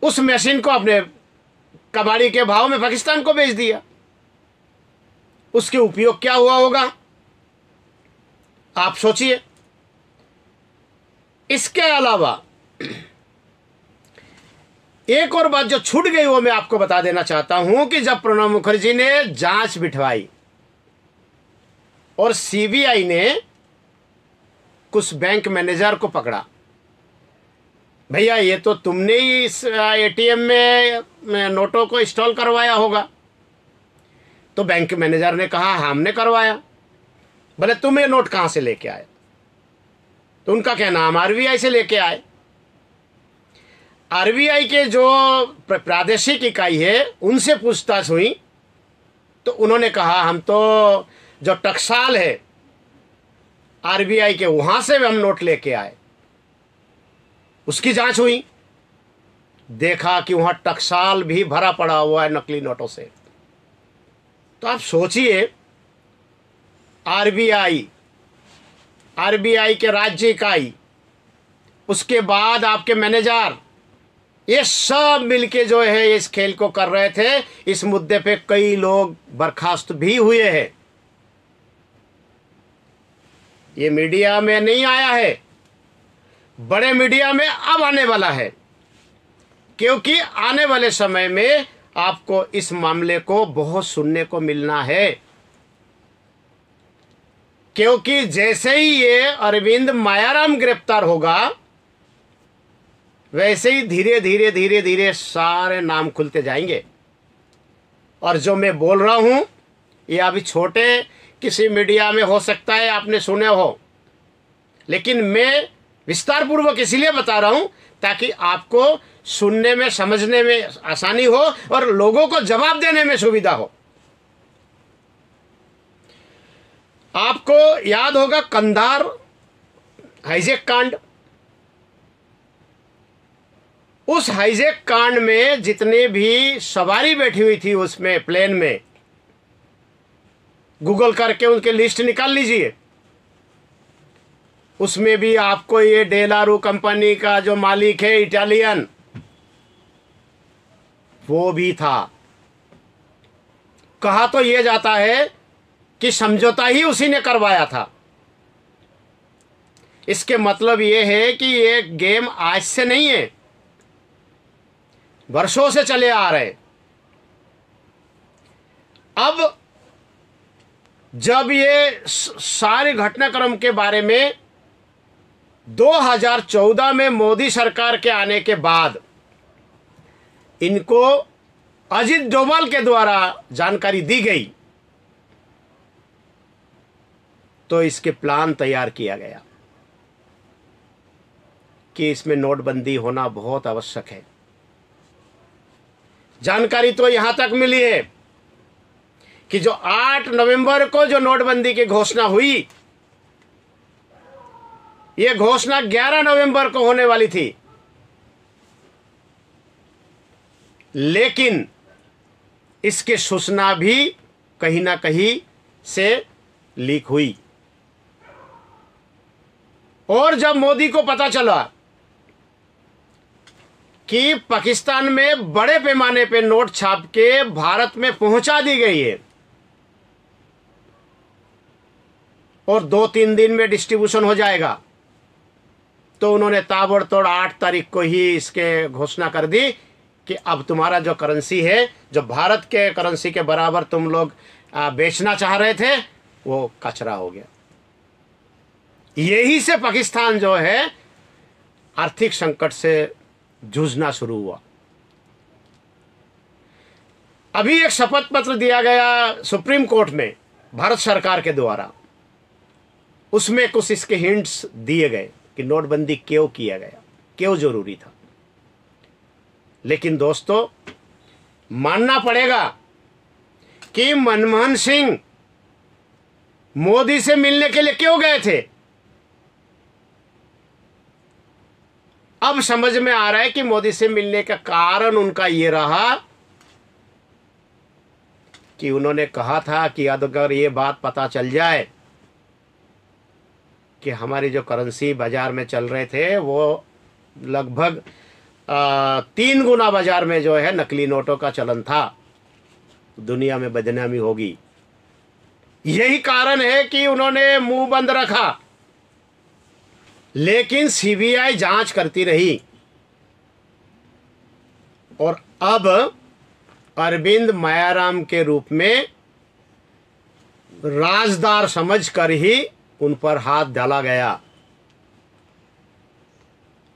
उस मशीन को अपने कबाड़ी के भाव में पाकिस्तान को बेच दिया। उसके उपयोग क्या हुआ होगा आप सोचिए। इसके अलावा एक और बात जो छूट गई वो मैं आपको बता देना चाहता हूं कि जब प्रणब मुखर्जी ने जांच बिठवाई और सीबीआई ने कुछ बैंक मैनेजर को पकड़ा, भैया ये तो तुमने ही इस एटीएम में नोटों को इंस्टॉल करवाया होगा। तो बैंक मैनेजर ने कहा हमने करवाया। बोले तुम ये नोट कहां से लेके आए? तो उनका कहना हम आरबीआई से लेके आए। आरबीआई के जो प्रादेशिक इकाई है उनसे पूछताछ हुई तो उन्होंने कहा हम तो जो टकसाल है आरबीआई के वहां से हम नोट लेके आए। उसकी जांच हुई, देखा कि वहां टकसाल भी भरा पड़ा हुआ है नकली नोटों से। तो आप सोचिए आरबीआई के राज्य इकाई, उसके बाद आपके मैनेजर, ये सब मिलके जो है इस खेल को कर रहे थे। इस मुद्दे पे कई लोग बर्खास्त भी हुए हैं। ये मीडिया में नहीं आया है, बड़े मीडिया में अब आने वाला है, क्योंकि आने वाले समय में आपको इस मामले को बहुत सुनने को मिलना है। क्योंकि जैसे ही ये अरविंद मायाराम गिरफ्तार होगा वैसे ही धीरे धीरे धीरे धीरे सारे नाम खुलते जाएंगे। और जो मैं बोल रहा हूं ये अभी छोटे किसी मीडिया में हो सकता है आपने सुने हो, लेकिन मैं विस्तार पूर्वक इसलिए बता रहा हूं ताकि आपको सुनने में समझने में आसानी हो और लोगों को जवाब देने में सुविधा हो। आपको याद होगा कंधार हाईजैक कांड। उस हाईजैक कांड में जितने भी सवारी बैठी हुई थी उसमें प्लेन में, गूगल करके उनके लिस्ट निकाल लीजिए। उसमें भी आपको ये डेलारू कंपनी का जो मालिक है इटालियन, वो भी था। कहा तो ये जाता है कि समझौता ही उसी ने करवाया था। इसके मतलब ये है कि ये गेम आज से नहीं है, वर्षों से चले आ रहे। अब जब ये सारे घटनाक्रम के बारे में 2014 में मोदी सरकार के आने के बाद इनको अजीत डोभाल के द्वारा जानकारी दी गई तो इसके प्लान तैयार किया गया कि इसमें नोटबंदी होना बहुत आवश्यक है। जानकारी तो यहां तक मिली है कि जो 8 नवंबर को जो नोटबंदी की घोषणा हुई, यह घोषणा 11 नवंबर को होने वाली थी, लेकिन इसकी सूचना भी कहीं ना कहीं से लीक हुई। और जब मोदी को पता चला कि पाकिस्तान में बड़े पैमाने पे नोट छाप के भारत में पहुंचा दी गई है और 2-3 दिन में डिस्ट्रीब्यूशन हो जाएगा, तो उन्होंने ताबड़तोड़ 8 तारीख को ही इसके घोषणा कर दी कि अब तुम्हारा जो करेंसी है, जो भारत के करेंसी के बराबर तुम लोग बेचना चाह रहे थे, वो कचरा हो गया। यही से पाकिस्तान जो है आर्थिक संकट से जूझना शुरू हुआ। अभी एक शपथ पत्र दिया गया सुप्रीम कोर्ट में भारत सरकार के द्वारा, उसमें कुछ इसके हिंट्स दिए गए कि नोटबंदी क्यों किया गया, क्यों जरूरी था। लेकिन दोस्तों मानना पड़ेगा कि मनमोहन सिंह मोदी से मिलने के लिए क्यों गए थे। अब समझ में आ रहा है कि मोदी से मिलने का कारण उनका ये रहा कि उन्होंने कहा था कि अगर ये बात पता चल जाए कि हमारी जो करेंसी बाजार में चल रहे थे वो लगभग 3 गुना बाजार में जो है नकली नोटों का चलन था, दुनिया में बदनामी होगी। यही कारण है कि उन्होंने मुंह बंद रखा, लेकिन सीबीआई जांच करती रही और अब अरविंद मायाराम के रूप में राजदार समझकर ही उन पर हाथ डाला गया।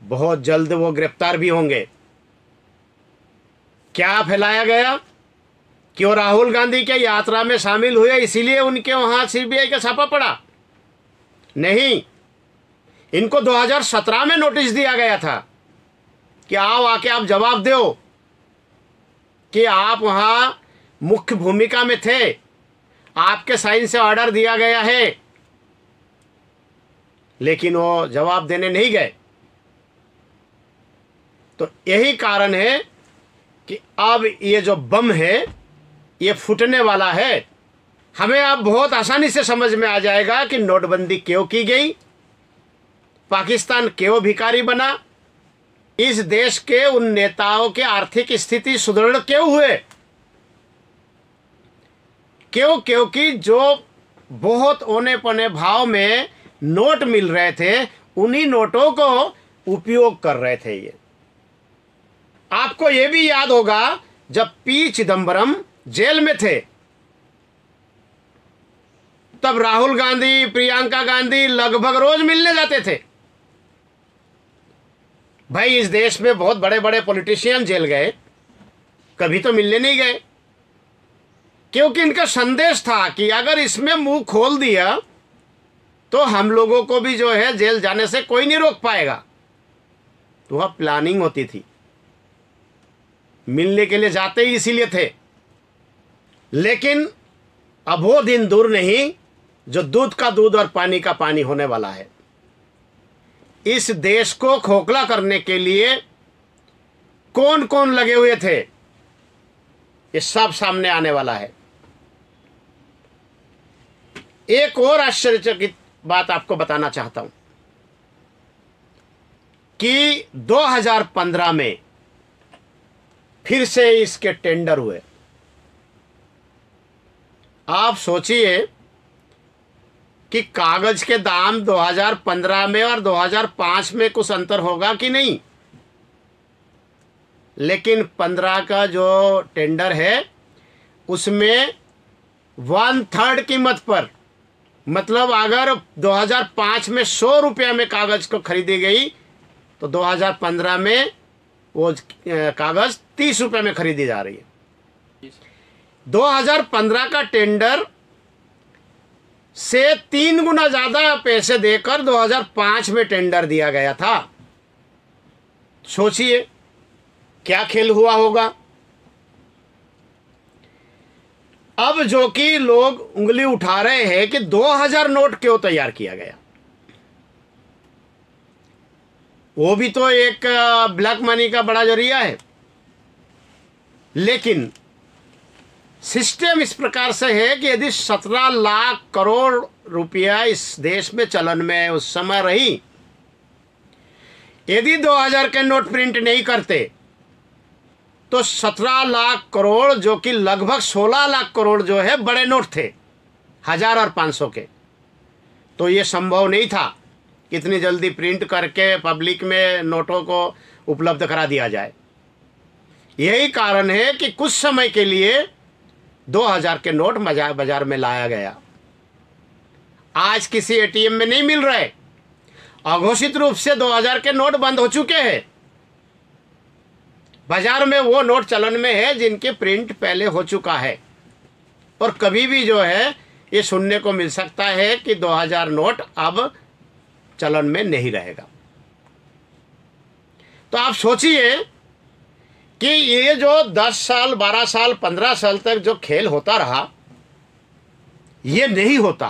बहुत जल्द वो गिरफ्तार भी होंगे। क्या फैलाया गया कि वो राहुल गांधी के यात्रा में शामिल हुए इसीलिए उनके वहां सीबीआई का छापा पड़ा? नहीं, इनको 2017 में नोटिस दिया गया था कि आओ आके आप जवाब दो कि आप वहां मुख्य भूमिका में थे, आपके साइन से ऑर्डर दिया गया है, लेकिन वो जवाब देने नहीं गए। तो यही कारण है कि अब ये जो बम है ये फूटने वाला है। हमें अब बहुत आसानी से समझ में आ जाएगा कि नोटबंदी क्यों की गई, पाकिस्तान क्यों भिखारी बना, इस देश के उन नेताओं की आर्थिक स्थिति सुदृढ़ क्यों हुए, क्योंकि जो बहुत औने पौने भाव में नोट मिल रहे थे उन्हीं नोटों को उपयोग कर रहे थे। ये आपको ये भी याद होगा जब पी चिदंबरम जेल में थे तब राहुल गांधी, प्रियंका गांधी लगभग रोज मिलने जाते थे। भाई इस देश में बहुत बड़े बड़े पॉलिटिशियन जेल गए, कभी तो मिलने नहीं गए, क्योंकि इनका संदेश था कि अगर इसमें मुंह खोल दिया तो हम लोगों को भी जो है जेल जाने से कोई नहीं रोक पाएगा। तो वह प्लानिंग होती थी, मिलने के लिए जाते ही इसीलिए थे। लेकिन अब वो दिन दूर नहीं जो दूध का दूध और पानी का पानी होने वाला है। इस देश को खोखला करने के लिए कौन कौन लगे हुए थे ये सब सामने आने वाला है। एक और आश्चर्यचकित बात आपको बताना चाहता हूं कि 2015 में फिर से इसके टेंडर हुए। आप सोचिए कि कागज के दाम 2015 में और 2005 में कुछ अंतर होगा कि नहीं, लेकिन 15 का जो टेंडर है उसमें 1/3 कीमत पर, मतलब अगर 2005 में 100 रुपये में कागज को खरीदी गई तो 2015 में वो कागज 30 रुपये में खरीदी जा रही है। 2015 का टेंडर से 3 गुना ज्यादा पैसे देकर 2005 में टेंडर दिया गया था। सोचिए क्या खेल हुआ होगा। अब जो कि लोग उंगली उठा रहे हैं कि 2000 नोट क्यों तैयार किया गया, वो भी तो एक ब्लैक मनी का बड़ा जरिया है। लेकिन सिस्टम इस प्रकार से है कि यदि 17 लाख करोड़ रुपया इस देश में चलन में उस समय रही, यदि 2000 के नोट प्रिंट नहीं करते तो 17 लाख करोड़ जो कि लगभग 16 लाख करोड़ जो है बड़े नोट थे 1000 और 500 के, तो ये संभव नहीं था इतनी जल्दी प्रिंट करके पब्लिक में नोटों को उपलब्ध करा दिया जाए। यही कारण है कि कुछ समय के लिए 2000 के नोट बाजार में लाया गया। आज किसी एटीएम में नहीं मिल रहे, अघोषित रूप से 2000 के नोट बंद हो चुके हैं। बाजार में वो नोट चलन में है जिनके प्रिंट पहले हो चुका है, और कभी भी जो है ये सुनने को मिल सकता है कि 2000 नोट अब चलन में नहीं रहेगा। तो आप सोचिए कि ये जो 10 साल 12 साल 15 साल तक जो खेल होता रहा, ये नहीं होता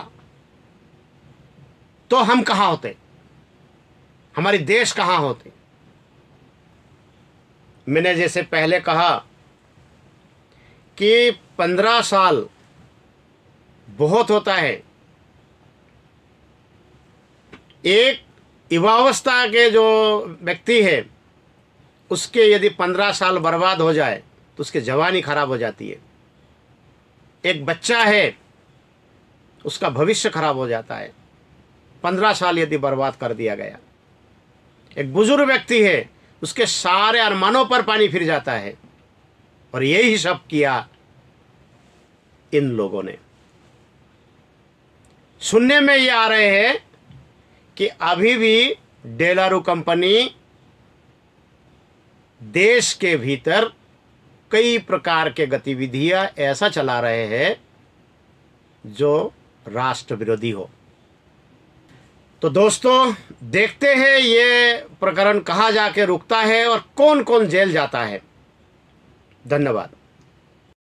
तो हम कहां होते, हमारे देश कहां होते। मैंने जैसे पहले कहा कि 15 साल बहुत होता है। एक युवावस्था के जो व्यक्ति है उसके यदि 15 साल बर्बाद हो जाए तो उसकी जवानी खराब हो जाती है। एक बच्चा है, उसका भविष्य खराब हो जाता है, 15 साल यदि बर्बाद कर दिया गया। एक बुजुर्ग व्यक्ति है, उसके सारे अरमानों पर पानी फिर जाता है। और यही सब किया इन लोगों ने। सुनने में ये आ रहे हैं कि अभी भी डेलारू कंपनी देश के भीतर कई प्रकार के गतिविधियां ऐसा चला रहे हैं जो राष्ट्र विरोधी हो। तो दोस्तों, देखते हैं ये प्रकरण कहाँ जाके रुकता है और कौन कौन जेल जाता है। धन्यवाद।